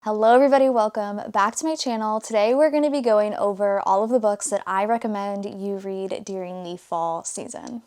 Hello everybody, welcome back to my channel. Today we're going to be going over all of the books that I recommend you read during the fall season.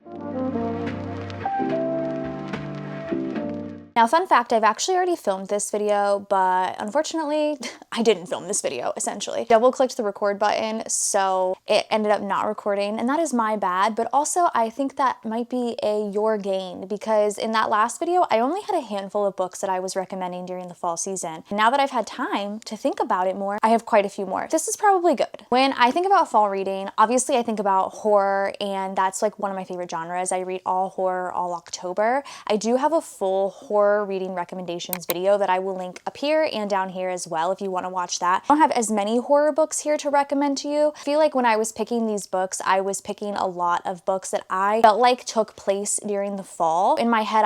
Now, fun fact, I've actually already filmed this video, but unfortunately, I didn't film this video, essentially. Double-clicked the record button, so it ended up not recording, and that is my bad, but also I think that might be your gain, because in that last video, I only had a handful of books that I was recommending during the fall season. And now that I've had time to think about it more, I have quite a few more. This is probably good. When I think about fall reading, obviously I think about horror, and that's like one of my favorite genres. I read all horror all October. I do have a full horror reading recommendations video that I will link up here and down here as well if you want to watch that. I don't have as many horror books here to recommend to you. I feel like when I was picking these books, I was picking a lot of books that I felt like took place during the fall. In my head,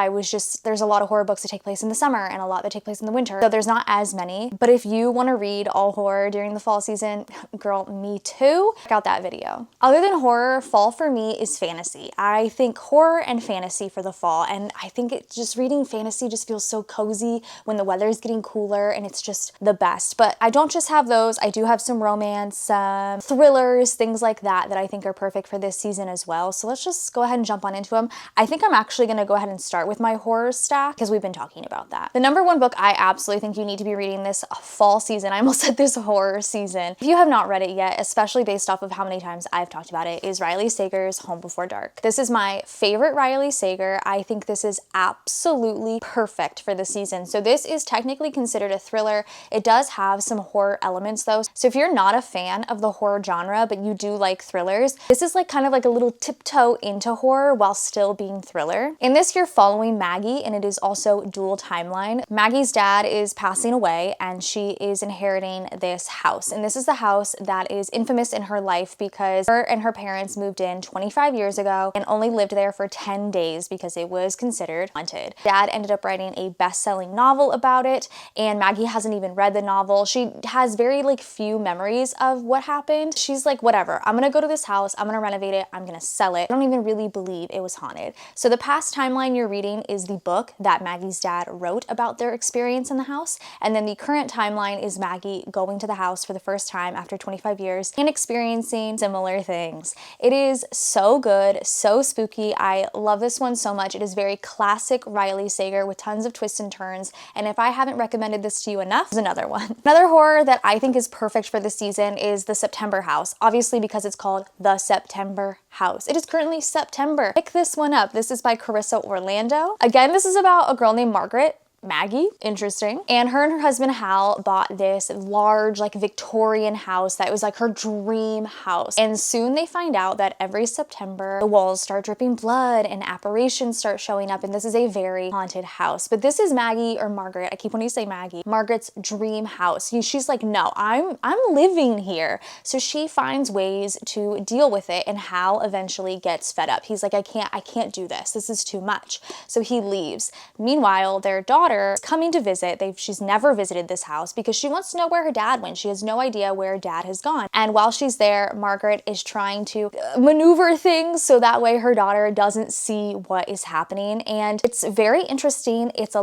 there's a lot of horror books that take place in the summer and a lot that take place in the winter, so there's not as many. But if you want to read all horror during the fall season, girl, me too, check out that video. Other than horror, fall for me is fantasy. I think horror and fantasy for the fall, and I think reading fantasy just feels so cozy when the weather is getting cooler, and it's just the best. But I don't just have those. I do have some romance, some thrillers, things like that I think are perfect for this season as well. So let's just go ahead and jump on into them. I think I'm actually going to go ahead and start with my horror stack because we've been talking about that. The number one book I absolutely think you need to be reading this fall season, I almost said this horror season, if you have not read it yet, especially based off of how many times I've talked about it, is Riley Sager's Home Before Dark. This is my favorite Riley Sager. I think this is absolutely perfect for the season. So this is technically considered a thriller. It does have some horror elements though. So if you're not a fan of the horror genre, but you do like thrillers, this is like kind of like a little tiptoe into horror while still being thriller. In this, you're following Maggie, and it is also dual timeline. Maggie's dad is passing away and she is inheriting this house. And this is the house that is infamous in her life because her and her parents moved in 25 years ago and only lived there for 10 days because it was considered haunted. Dad ended up writing a best-selling novel about it, and Maggie hasn't even read the novel. She has very few memories of what happened. She's like, whatever, I'm gonna go to this house, I'm gonna renovate it, I'm gonna sell it. I don't even really believe it was haunted. So the past timeline you're reading is the book that Maggie's dad wrote about their experience in the house, and then the current timeline is Maggie going to the house for the first time after 25 years and experiencing similar things. It is so good, so spooky. I love this one so much. It is very classic Riley Sager with tons of twists and turns, and if I haven't recommended this to you enough, there's another one. Another horror that I think is perfect for this season is The September House, obviously because it's called The September House. It is currently September. Pick this one up. This is by Carissa Orlando. Again, this is about a girl named Margaret. Maggie, interesting. And her husband Hal bought this large Victorian house that was her dream house. And soon they find out that every September the walls start dripping blood and apparitions start showing up, and this is a very haunted house. But this is Maggie, or Margaret, I keep wanting to say Maggie, Margaret's dream house. She's like, no, I'm living here. So she finds ways to deal with it, and Hal eventually gets fed up. He's like, I can't do this. This is too much. So he leaves. Meanwhile, their daughter is coming to visit. She's never visited this house because she wants to know where her dad went. She has no idea where dad has gone. And while she's there, Margaret is trying to maneuver things so that way her daughter doesn't see what is happening. And it's very interesting. It's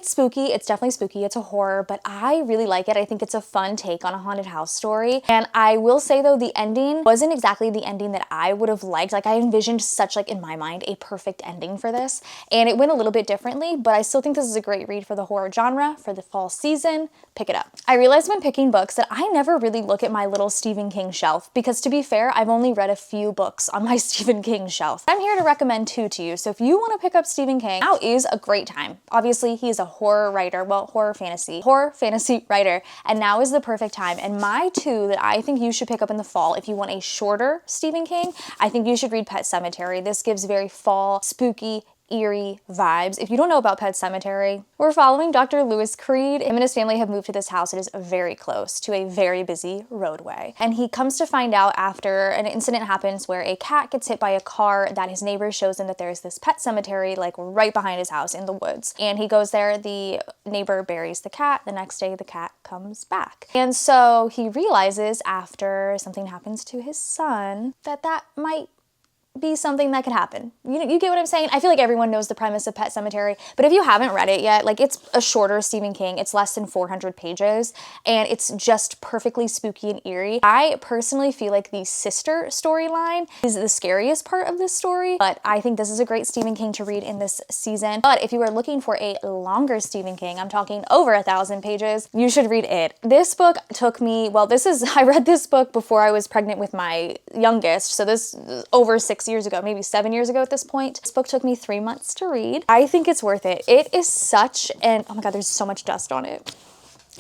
spooky. It's definitely spooky. It's a horror, but I really like it. I think it's a fun take on a haunted house story. And I will say though, the ending wasn't exactly the ending that I would have liked. I envisioned such in my mind a perfect ending for this, and it went a little bit differently, but I still think this is a great read for the horror genre for the fall season. Pick it up. I realized when picking books that I never really look at my little Stephen King shelf because, to be fair, I've only read a few books on my Stephen King shelf. I'm here to recommend two to you, so if you want to pick up Stephen King, now is a great time. Obviously, he is a horror writer, well, horror fantasy writer, and now is the perfect time. And my two that I think you should pick up in the fall, if you want a shorter Stephen King, I think you should read Pet Sematary. This gives very fall, spooky, eerie vibes. If you don't know about Pet Sematary, we're following Dr. Lewis Creed. Him and his family have moved to this house. It is very close to a very busy roadway. And he comes to find out after an incident happens where a cat gets hit by a car that his neighbor shows him that there's this pet cemetery right behind his house in the woods. And he goes there, the neighbor buries the cat. The next day the cat comes back. And so he realizes after something happens to his son that might be something that could happen. You get what I'm saying? I feel like everyone knows the premise of Pet Sematary, but if you haven't read it yet, like, it's a shorter Stephen King. It's less than 400 pages, and it's just perfectly spooky and eerie. I personally feel like the sister storyline is the scariest part of this story, but I think this is a great Stephen King to read in this season. But if you are looking for a longer Stephen King, I'm talking over 1,000 pages, you should read it. This book took me, well, I read this book before I was pregnant with my youngest, so this is over 6 years ago, maybe 7 years ago at this point. This book took me 3 months to read. I think it's worth it. It is such an, oh my God, there's so much dust on it.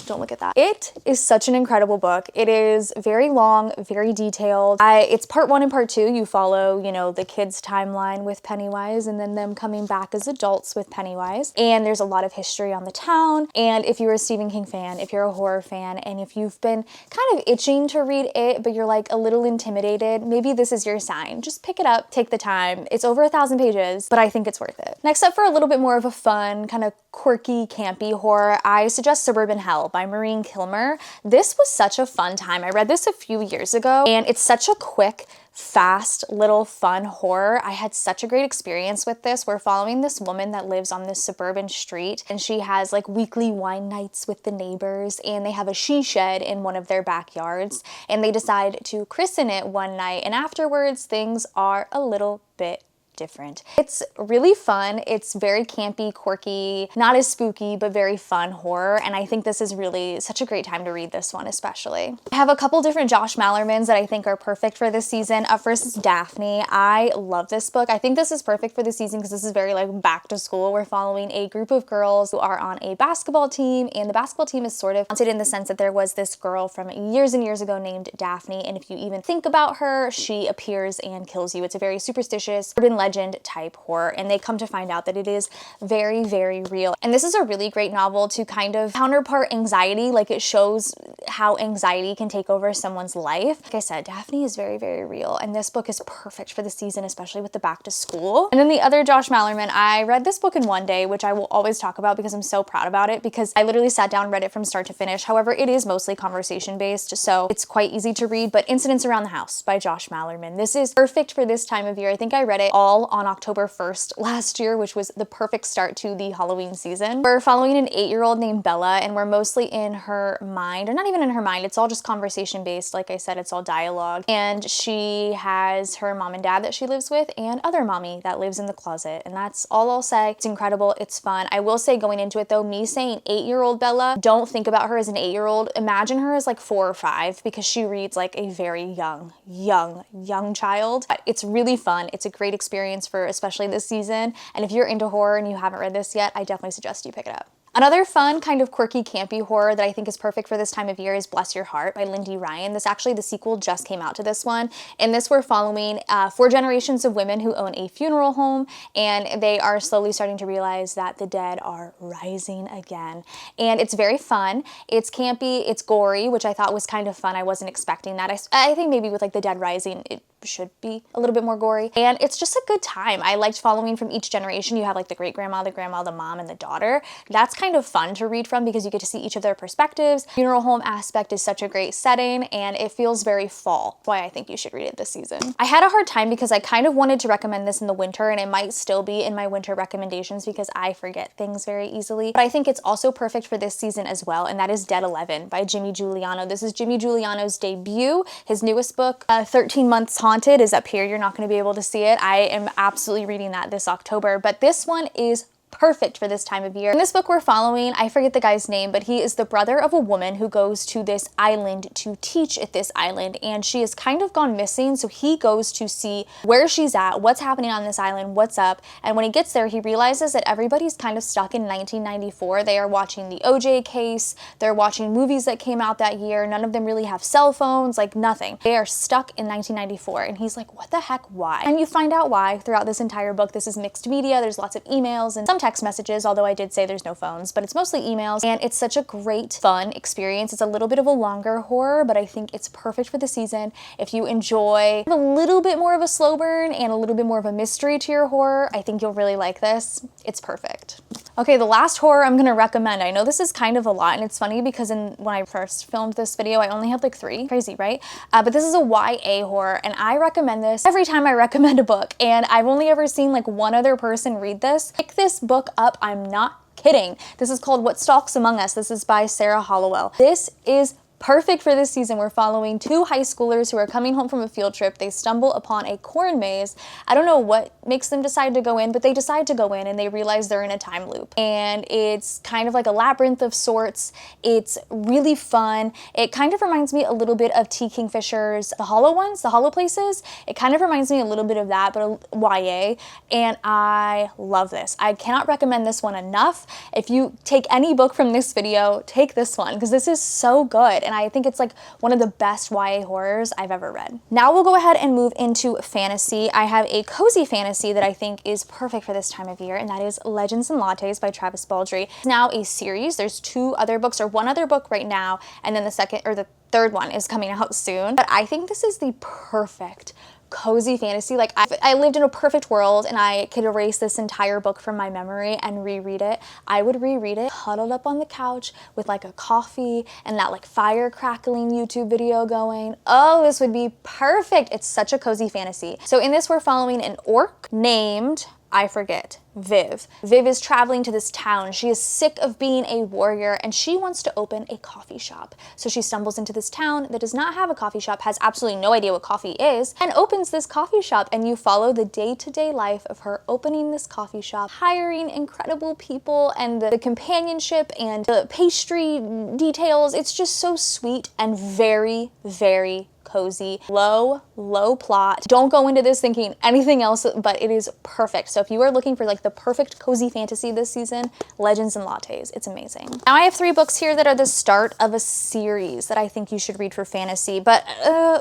Don't look at that. It is such an incredible book. It is very long, very detailed. It's part 1 and part 2. You follow, the kids' timeline with Pennywise and then them coming back as adults with Pennywise. And there's a lot of history on the town. And if you're a Stephen King fan, if you're a horror fan, and if you've been kind of itching to read it, but you're like a little intimidated, maybe this is your sign. Just pick it up, take the time. It's over 1,000 pages, but I think it's worth it. Next up, for a little bit more of a fun, kind of quirky, campy horror, I suggest Suburban Hell by Maureen Kilmer. This was such a fun time. I read this a few years ago, and it's such a quick, fast, little fun horror. I had such a great experience with this. We're following this woman that lives on this suburban street, and she has like weekly wine nights with the neighbors, and they have a she shed in one of their backyards, and they decide to christen it one night, and afterwards things are a little bit different. It's really fun. It's very campy, quirky, not as spooky, but very fun horror. And I think this is really such a great time to read this one, especially. I have a couple different Josh Malermans that I think are perfect for this season. Up first is Daphne. I love this book. I think this is perfect for the season because this is very like back to school. We're following a group of girls who are on a basketball team, and the basketball team is sort of haunted in the sense that there was this girl from years and years ago named Daphne, and if you even think about her, she appears and kills you. It's a very superstitious urban legend type horror, and they come to find out that it is very, very real. And this is a really great novel to kind of counterpart anxiety. Like, it shows how anxiety can take over someone's life. Like I said, Daphne is very, very real, and this book is perfect for the season, especially with the back to school. And then the other Josh Malerman, I read this book in one day, which I will always talk about because I'm so proud about it, because I literally sat down and read it from start to finish. However, it is mostly conversation based, so it's quite easy to read. But Incidents Around the House by Josh Malerman. This is perfect for this time of year. I think I read it all on October 1st last year, which was the perfect start to the Halloween season. We're following an 8-year-old named Bella, and we're mostly in her mind, or not even in her mind, it's all just conversation based. Like I said, it's all dialogue. And she has her mom and dad that she lives with, and other mommy that lives in the closet. And that's all I'll say. It's incredible. It's fun. I will say, going into it though, me saying 8-year-old Bella, don't think about her as an 8-year-old. Imagine her as like 4 or 5, because she reads like a very young child. But it's really fun. It's a great experience for especially this season. And if you're into horror and you haven't read this yet, I definitely suggest you pick it up. Another fun, kind of quirky, campy horror that I think is perfect for this time of year is Bless Your Heart by Lindy Ryan. The sequel just came out to this one. In this, we're following 4 generations of women who own a funeral home, and they are slowly starting to realize that the dead are rising again. And it's very fun. It's campy, it's gory, which I thought was kind of fun. I wasn't expecting that. I think maybe with like the dead rising, it should be a little bit more gory. And it's just a good time. I liked following from each generation. You have like the great-grandma, the grandma, the mom, and the daughter. That's kind of fun to read from because you get to see each of their perspectives. Funeral home aspect is such a great setting, and it feels very fall. That's why I think you should read it this season. I had a hard time because I kind of wanted to recommend this in the winter, and it might still be in my winter recommendations because I forget things very easily. But I think it's also perfect for this season as well, and that is Dead 11 by Jimmy Giuliano. This is Jimmy Giuliano's debut. His newest book, 13 Months Haunted, is up here. You're not going to be able to see it. I am absolutely reading that this October, but this one is perfect for this time of year. In this book we're following, I forget the guy's name, but he is the brother of a woman who goes to this island to teach at this island, and she has kind of gone missing, so he goes to see where she's at, what's happening on this island, what's up, and when he gets there, he realizes that everybody's kind of stuck in 1994. They are watching the OJ case, they're watching movies that came out that year, none of them really have cell phones, like nothing. They are stuck in 1994, and he's like, what the heck, why? And you find out why throughout this entire book. This is mixed media, there's lots of emails and some text messages, although I did say there's no phones, but it's mostly emails, and it's such a great, fun experience. It's a little bit of a longer horror, but I think it's perfect for the season. If you enjoy a little bit more of a slow burn and a little bit more of a mystery to your horror, I think you'll really like this. It's perfect. Okay, the last horror I'm gonna recommend. I know this is kind of a lot, and it's funny because when I first filmed this video, I only had like 3. Crazy, right? But this is a YA horror, and I recommend this every time I recommend a book, and I've only ever seen like one other person read this. Pick this book up, I'm not kidding. This is called What Stalks Among Us. This is by Sarah Hollowell. This is perfect for this season. We're following 2 high schoolers who are coming home from a field trip. They stumble upon a corn maze. I don't know what makes them decide to go in, but they decide to go in and they realize they're in a time loop. And it's kind of like a labyrinth of sorts. It's really fun. It kind of reminds me a little bit of T. Kingfisher's The Hollow Ones, The Hollow Places. It kind of reminds me a little bit of that, but a YA. And I love this. I cannot recommend this one enough. If you take any book from this video, take this one because this is so good. And I think it's like one of the best YA horrors I've ever read. Now we'll go ahead and move into fantasy. I have a cozy fantasy that I think is perfect for this time of year, and that is Legends and Lattes by Travis Baldree. It's now a series. There's 2 other books, or 1 other book right now, and then the third one is coming out soon. But I think this is the perfect cozy fantasy. Like I lived in a perfect world and I could erase this entire book from my memory and reread it. I would reread it huddled up on the couch with like a coffee and that like fire crackling YouTube video going. Oh, this would be perfect. It's such a cozy fantasy. So in this, we're following an orc named, I forget, Viv. Viv is traveling to this town. She is sick of being a warrior and she wants to open a coffee shop. So she stumbles into this town that does not have a coffee shop, has absolutely no idea what coffee is, and opens this coffee shop, and you follow the day-to-day life of her opening this coffee shop, hiring incredible people, and the companionship and the pastry details. It's just so sweet and very, very cozy. Low plot. Don't go into this thinking anything else, but it is perfect. So if you are looking for like the perfect cozy fantasy this season, Legends and Lattes. It's amazing. Now I have 3 books here that are the start of a series that I think you should read for fantasy, but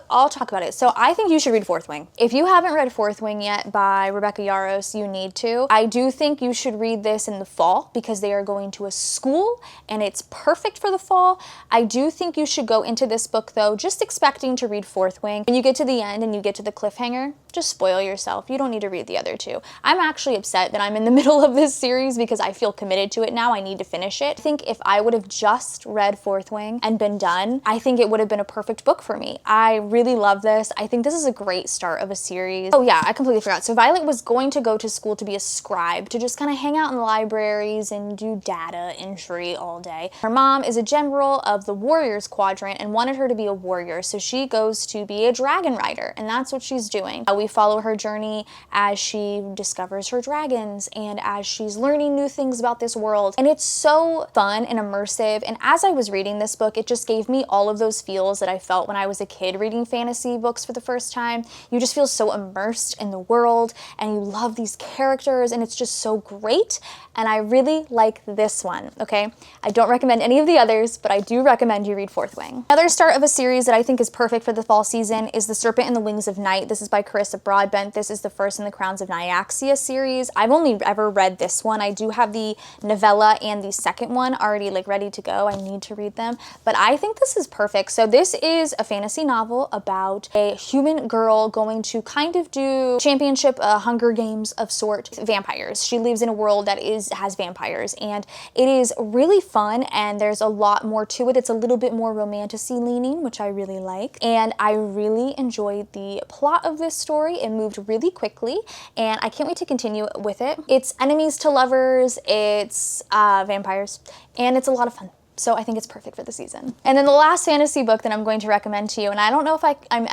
I'll talk about it. So I think you should read Fourth Wing. If you haven't read Fourth Wing yet by Rebecca Yarros, you need to. I do think you should read this in the fall because they are going to a school and it's perfect for the fall. I do think you should go into this book though just expecting to read Fourth Wing. When you get to the end and you get to the cliffhanger, just spoil yourself. You don't need to read the other 2. I'm actually upset that I'm in the middle of this series because I feel committed to it now. I need to finish it. I think if I would have just read Fourth Wing and been done, I think it would have been a perfect book for me. I really love this. I think this is a great start of a series. Oh yeah, I completely forgot. So Violet was going to go to school to be a scribe, to just kind of hang out in the libraries and do data entry all day. Her mom is a general of the Warriors Quadrant and wanted her to be a warrior, so she goes to be a dragon rider, and that's what she's doing. We follow her journey as she discovers her dragons and as she's learning new things about this world. And it's so fun and immersive. And as I was reading this book, it just gave me all of those feels that I felt when I was a kid reading fantasy books for the first time. You just feel so immersed in the world and you love these characters and it's just so great. And I really like this one, okay? I don't recommend any of the others, but I do recommend you read Fourth Wing. Another start of a series that I think is perfect for the fall season is The Serpent and the Wings of Night. This is by Carissa Broadbent. This is the first in the Crowns of Nyaxia series. I've only ever read this one. I do have the novella and the second one already like ready to go. I need to read them, but I think this is perfect. So this is a fantasy novel about a human girl going to kind of do championship Hunger Games of sort vampires. She lives in a world that has vampires and it is really fun and there's a lot more to it. It's a little bit more romantic-y leaning, which I really like. And I really enjoyed the plot of this story. It moved really quickly and I can't wait to continue with it. It's enemies to lovers, it's vampires, and it's a lot of fun. So I think it's perfect for the season. And then the last fantasy book that I'm going to recommend to you, and I don't know if I'm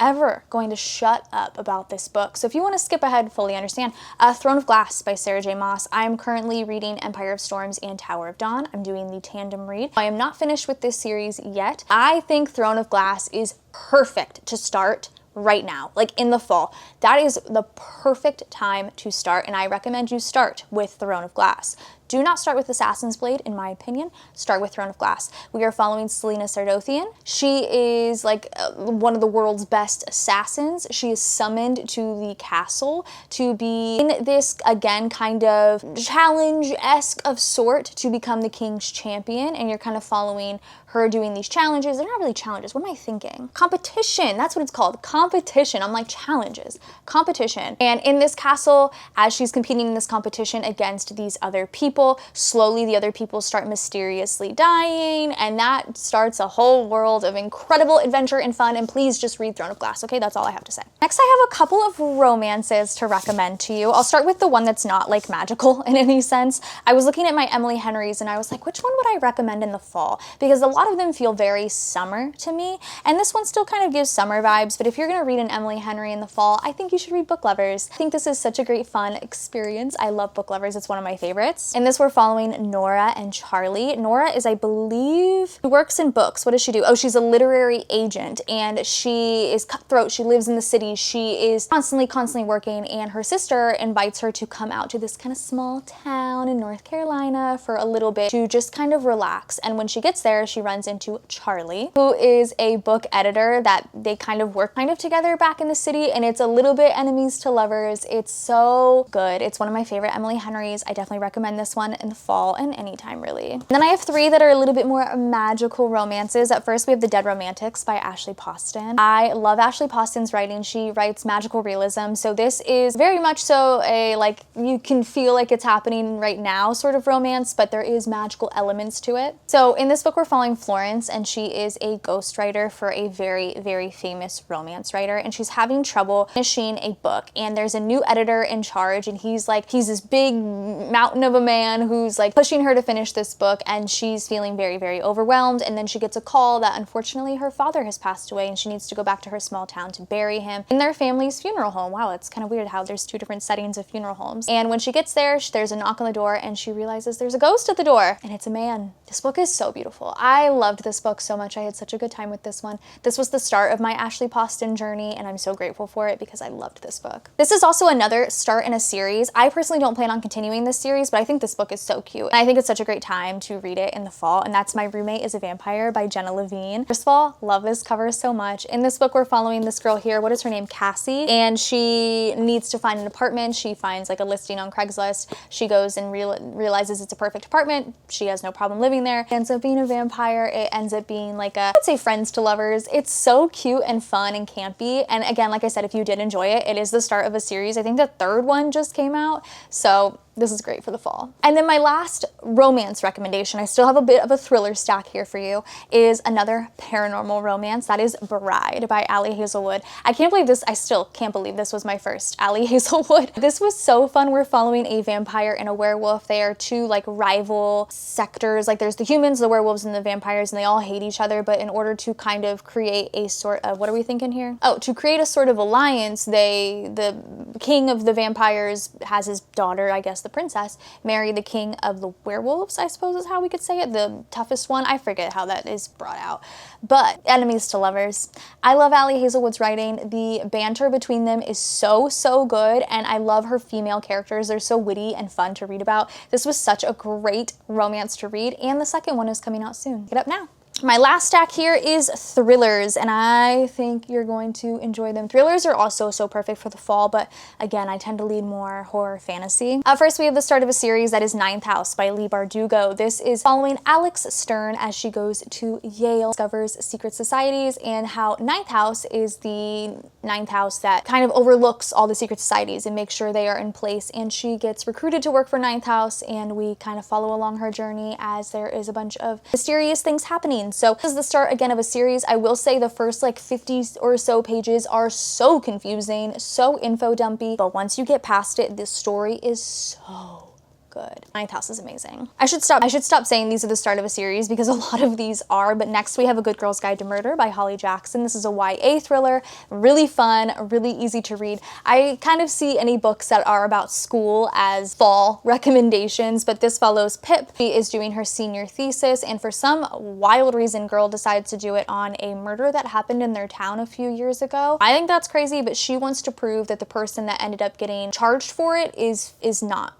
ever going to shut up about this book. So if you want to skip ahead, fully understand. Throne of Glass by Sarah J. Maas. I'm currently reading Empire of Storms and Tower of Dawn. I'm doing the tandem read. I am not finished with this series yet. I think Throne of Glass is perfect to start right now, like in the fall. That is the perfect time to start, and I recommend you start with Throne of Glass. Do not start with Assassin's Blade, in my opinion. Start with Throne of Glass. We are following Selena Sardothian. She is like one of the world's best assassins. She is summoned to the castle to be in this, again, kind of challenge-esque of sort to become the king's champion, and you're kind of following her doing these challenges. They're not really challenges. What am I thinking? Competition. That's what it's called. Competition. I'm like, challenges. Competition. And in this castle, as she's competing in this competition against these other people, slowly the other people start mysteriously dying, and that starts a whole world of incredible adventure and fun. And please just read Throne of Glass, okay? That's all I have to say. Next, I have a couple of romances to recommend to you. I'll start with the one that's not like magical in any sense. I was looking at my Emily Henrys and I was like, which one would I recommend in the fall? Because a lot of them feel very summer to me, and this one still kind of gives summer vibes, but if you're gonna read an Emily Henry in the fall, I think you should read Book Lovers. I think this is such a great fun experience. I love Book Lovers. It's one of my favorites. In this, we're following Nora and Charlie. Nora is, I believe, she works in books. What does she do? Oh, she's a literary agent, and she is cutthroat. She lives in the city. She is constantly working, and her sister invites her to come out to this kind of small town in North Carolina for a little bit to just kind of relax. And when she gets there, she runs into Charlie, who is a book editor that they kind of work together back in the city, and it's a little bit enemies to lovers. It's so good. It's one of my favorite Emily Henrys. I definitely recommend this one in the fall and anytime really. And then I have three that are a little bit more magical romances. At first, we have The Dead Romantics by Ashley Poston. I love Ashley Poston's writing. She writes magical realism, so this is very much so a, like, you can feel like it's happening right now sort of romance, but there is magical elements to it. So in this book, we're following Florence, and she is a ghostwriter for a very famous romance writer, and she's having trouble finishing a book, and there's a new editor in charge, and he's this big mountain of a man who's like pushing her to finish this book, and she's feeling very overwhelmed. And then she gets a call that unfortunately her father has passed away, and she needs to go back to her small town to bury him in their family's funeral home. Wow, it's kind of weird how there's two different settings of funeral homes. And when she gets there, there's a knock on the door, and she realizes there's a ghost at the door, and it's a man. This book is so beautiful. I loved this book so much. I had such a good time with this one. This was the start of my Ashley Poston journey, and I'm so grateful for it because I loved this book. This is also another start in a series. I personally don't plan on continuing this series, but I think this book is so cute, and I think it's such a great time to read it in the fall, and that's My Roommate is a Vampire by Jenna Levine. First of all, love this cover so much. In this book, we're following this girl here. What is her name? Cassie, and she needs to find an apartment. She finds like a listing on Craigslist. She goes and realizes it's a perfect apartment. She has no problem living there. It ends up being a vampire. It ends up being like a, I'd say, friends to lovers. It's so cute and fun and campy. And again, like I said, if you did enjoy it, it is the start of a series. I think the third one just came out, so this is great for the fall. And then my last romance recommendation, I still have a bit of a thriller stack here for you, is another paranormal romance. That is Bride by Ali Hazelwood. I can't believe this, I still can't believe this was my first Ali Hazelwood. This was so fun. We're following a vampire and a werewolf. They are two like rival sectors. Like there's the humans, the werewolves, and the vampires, and they all hate each other, but in order to kind of create a sort of, what are we thinking here? Oh, to create a sort of alliance, the king of the vampires has his daughter, I guess the princess, marry the king of the werewolves, I suppose is how we could say it, the toughest one. I forget how that is brought out, but enemies to lovers. I love Ali Hazelwood's writing. The banter between them is so good, and I love her female characters. They're so witty and fun to read about. This was such a great romance to read, and the second one is coming out soon. Get up now. My last stack here is thrillers, and I think you're going to enjoy them. Thrillers are also so perfect for the fall, but again, I tend to lean more horror fantasy. First, we have the start of a series that is Ninth House by Leigh Bardugo. This is following Alex Stern as she goes to Yale, discovers secret societies, and how Ninth House is the ninth house that kind of overlooks all the secret societies and makes sure they are in place, and she gets recruited to work for Ninth House, and we kind of follow along her journey as there is a bunch of mysterious things happening. So this is the start again of a series. I will say the first like 50 or so pages are so confusing, so info dumpy, but once you get past it, this story is so good. Ninth House is amazing. I should stop saying these are the start of a series because a lot of these are, but next we have A Good Girl's Guide to Murder by Holly Jackson. This is a YA thriller, really fun, really easy to read. I kind of see any books that are about school as fall recommendations, but this follows Pip. She is doing her senior thesis, and for some wild reason, girl decides to do it on a murder that happened in their town a few years ago. I think that's crazy, but she wants to prove that the person that ended up getting charged for it is not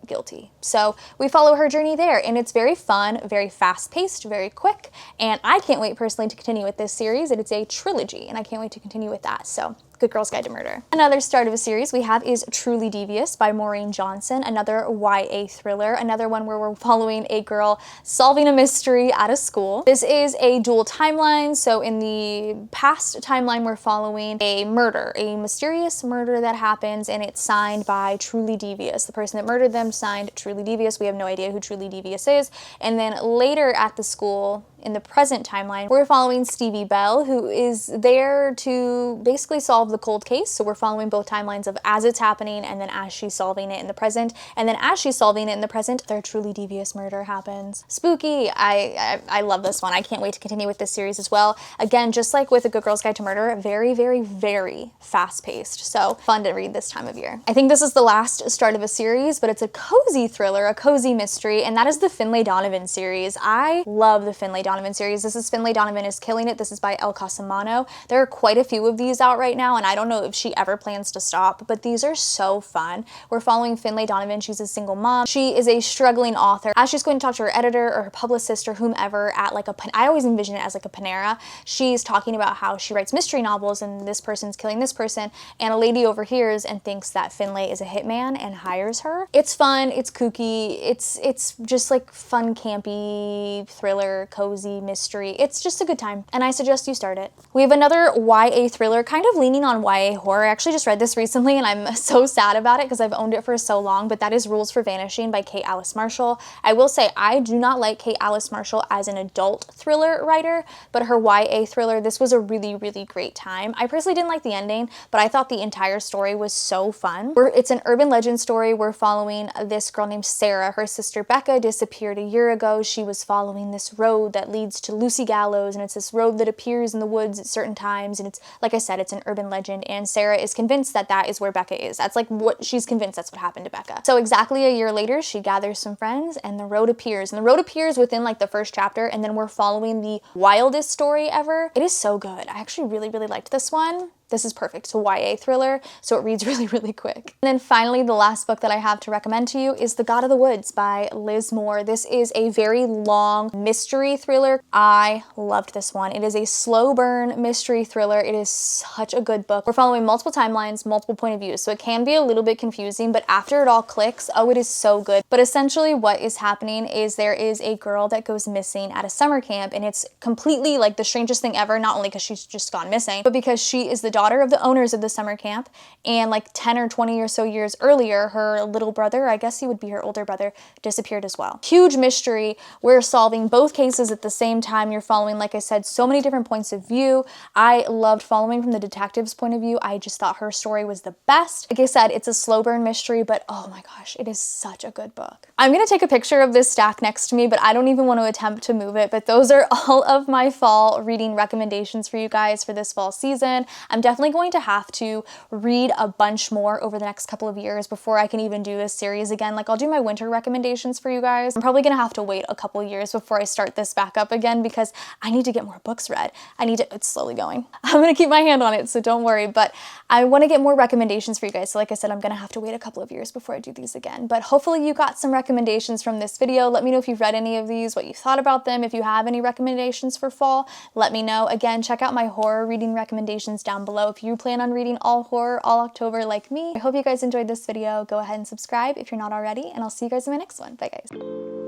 guilty. So we follow her journey there, and it's very fun, very fast-paced, very quick, and I can't wait personally to continue with this series. It's a trilogy, and I can't wait to continue with that. So Good Girl's Guide to Murder. Another start of a series we have is Truly Devious by Maureen Johnson, another YA thriller, another one where we're following a girl solving a mystery at a school. This is a dual timeline, so in the past timeline we're following a murder, a mysterious murder that happens, and it's signed by Truly Devious. The person that murdered them signed Truly Devious. We have no idea who Truly Devious is. And then later at the school, in the present timeline, we're following Stevie Bell, who is there to basically solve the cold case. So we're following both timelines of as it's happening and then as she's solving it in the present. And then as she's solving it in the present, their truly devious murder happens. Spooky. I love this one. I can't wait to continue with this series as well. Again, just like with A Good Girl's Guide to Murder, very, very, very fast-paced. So fun to read this time of year. I think this is the last start of a series, but it's a cozy thriller, a cozy mystery, and that is the Finlay Donovan series. I love the Finlay Donovan series. This is Finlay Donovan is Killing It. This is by El Casamano. There are quite a few of these out right now, and I don't know if she ever plans to stop, but these are so fun. We're following Finlay Donovan. She's a single mom. She is a struggling author. As she's going to talk to her editor or her publicist or whomever at like I always envision it as like a Panera. She's talking about how she writes mystery novels and this person's killing this person, and a lady overhears and thinks that Finlay is a hitman and hires her. It's fun, it's kooky, it's just like fun, campy, thriller, cozy mystery. It's just a good time, and I suggest you start it. We have another YA thriller, kind of leaning on YA horror. I actually just read this recently, and I'm so sad about it because I've owned it for so long, but that is Rules for Vanishing by Kate Alice Marshall. I will say I do not like Kate Alice Marshall as an adult thriller writer, but her YA thriller, this was a really, really great time. I personally didn't like the ending, but I thought the entire story was so fun. It's an urban legend story. We're following this girl named Sarah. Her sister Becca disappeared a year ago. She was following this road that leads to Lucy Gallows, and it's this road that appears in the woods at certain times, and it's, like I said, it's an urban legend, and Sarah is convinced that that is where Becca is. That's like what she's convinced that's what happened to Becca. So exactly a year later, she gathers some friends, and the road appears, and the road appears within like the first chapter, and then we're following the wildest story ever. It is so good. I actually really, really liked this one. This is perfect. It's a YA thriller, so it reads really, really quick. And then finally, the last book that I have to recommend to you is The God of the Woods by Liz Moore. This is a very long mystery thriller. I loved this one. It is a slow burn mystery thriller. It is such a good book. We're following multiple timelines, multiple point of views, so it can be a little bit confusing, but after it all clicks, oh, it is so good. But essentially what is happening is there is a girl that goes missing at a summer camp, and it's completely like the strangest thing ever, not only because she's just gone missing, but because she is the daughter of the owners of the summer camp, and like 10 or 20 or so years earlier, her little brother, I guess he would be her older brother, disappeared as well. Huge mystery. We're solving both cases at the same time. You're following, like I said, so many different points of view. I loved following from the detective's point of view. I just thought her story was the best. Like I said, it's a slow burn mystery, but oh my gosh, it is such a good book. I'm gonna take a picture of this stack next to me, but I don't even want to attempt to move it, but those are all of my fall reading recommendations for you guys for this fall season. I'm definitely going to have to read a bunch more over the next couple of years before I can even do this series again. Like I'll do my winter recommendations for you guys. I'm probably gonna have to wait a couple years before I start this back up again because I need to get more books read. It's slowly going. I'm gonna keep my hand on it, so don't worry, but I wanna get more recommendations for you guys. So like I said, I'm gonna have to wait a couple of years before I do these again, but hopefully you got some recommendations from this video. Let me know if you've read any of these, what you thought about them. If you have any recommendations for fall, let me know. Again, check out my horror reading recommendations down below if you plan on reading all horror all October like me. I hope you guys enjoyed this video. Go ahead and subscribe if you're not already, and I'll see you guys in my next one. Bye guys.